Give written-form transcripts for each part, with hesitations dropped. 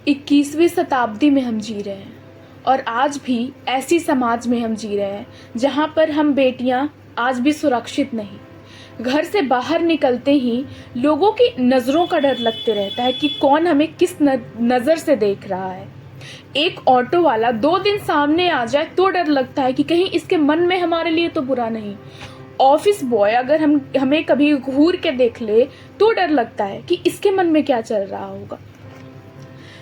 21वीं शताब्दी में हम जी रहे हैं और आज भी ऐसी समाज में हम जी रहे हैं जहाँ पर हम बेटियाँ आज भी सुरक्षित नहीं। घर से बाहर निकलते ही लोगों की नज़रों का डर लगते रहता है कि कौन हमें किस नज़र से देख रहा है। एक ऑटो वाला 2 दिन सामने आ जाए तो डर लगता है कि कहीं इसके मन में हमारे लिए तो बुरा नहीं। ऑफिस बॉय अगर हमें कभी घूर के देख ले तो डर लगता है कि इसके मन में क्या चल रहा होगा।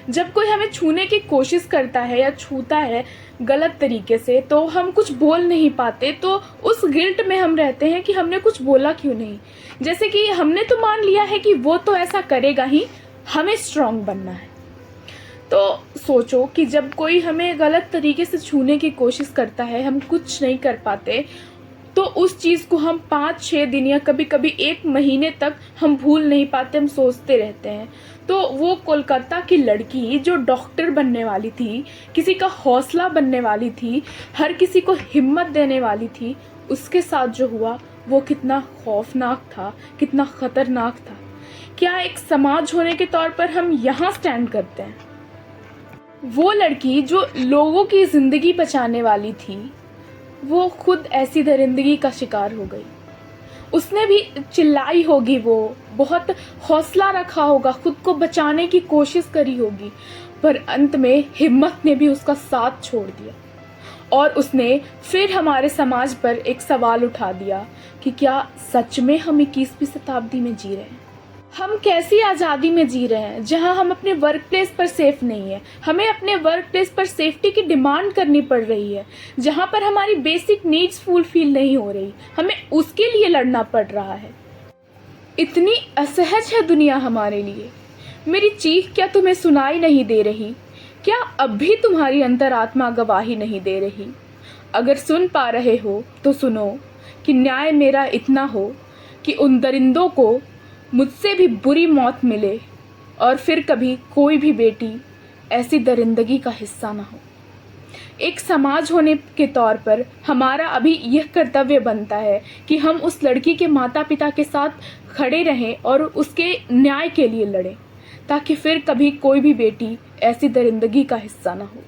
जब कोई हमें छूने की कोशिश करता है या छूता है गलत तरीके से तो हम कुछ बोल नहीं पाते, तो उस गिल्ट में हम रहते हैं कि हमने कुछ बोला क्यों नहीं। जैसे कि हमने तो मान लिया है कि वो तो ऐसा करेगा ही, हमें स्ट्रांग बनना है। तो सोचो कि जब कोई हमें गलत तरीके से छूने की कोशिश करता है, हम कुछ नहीं कर पाते, तो उस चीज़ को हम 5-6 दिन या कभी कभी 1 महीने तक हम भूल नहीं पाते, हम सोचते रहते हैं। तो वो कोलकाता की लड़की जो डॉक्टर बनने वाली थी, किसी का हौसला बनने वाली थी, हर किसी को हिम्मत देने वाली थी, उसके साथ जो हुआ वो कितना खौफनाक था, कितना खतरनाक था। क्या एक समाज होने के तौर पर हम यहाँ स्टैंड करते हैं? वो लड़की जो लोगों की ज़िंदगी बचाने वाली थी, वो खुद ऐसी दरिंदगी का शिकार हो गई। उसने भी चिल्लाई होगी, वो बहुत हौसला रखा होगा, खुद को बचाने की कोशिश करी होगी, पर अंत में हिम्मत ने भी उसका साथ छोड़ दिया और उसने फिर हमारे समाज पर एक सवाल उठा दिया कि क्या सच में हम 21वीं शताब्दी में जी रहे हैं? हम कैसी आज़ादी में जी रहे हैं जहां हम अपने वर्क प्लेस पर सेफ नहीं है, हमें अपने वर्क प्लेस पर सेफ्टी की डिमांड करनी पड़ रही है, जहां पर हमारी बेसिक नीड्स फुलफिल नहीं हो रही, हमें उसके लिए लड़ना पड़ रहा है। इतनी असहज है दुनिया हमारे लिए। मेरी चीख क्या तुम्हें सुनाई नहीं दे रही? क्या अब भी तुम्हारी अंतरात्मा गवाही नहीं दे रही? अगर सुन पा रहे हो तो सुनो कि न्याय मेरा इतना हो कि उन दरिंदों को मुझसे भी बुरी मौत मिले और फिर कभी कोई भी बेटी ऐसी दरिंदगी का हिस्सा ना हो। एक समाज होने के तौर पर हमारा अभी यह कर्तव्य बनता है कि हम उस लड़की के माता पिता के साथ खड़े रहें और उसके न्याय के लिए लड़ें, ताकि फिर कभी कोई भी बेटी ऐसी दरिंदगी का हिस्सा ना हो।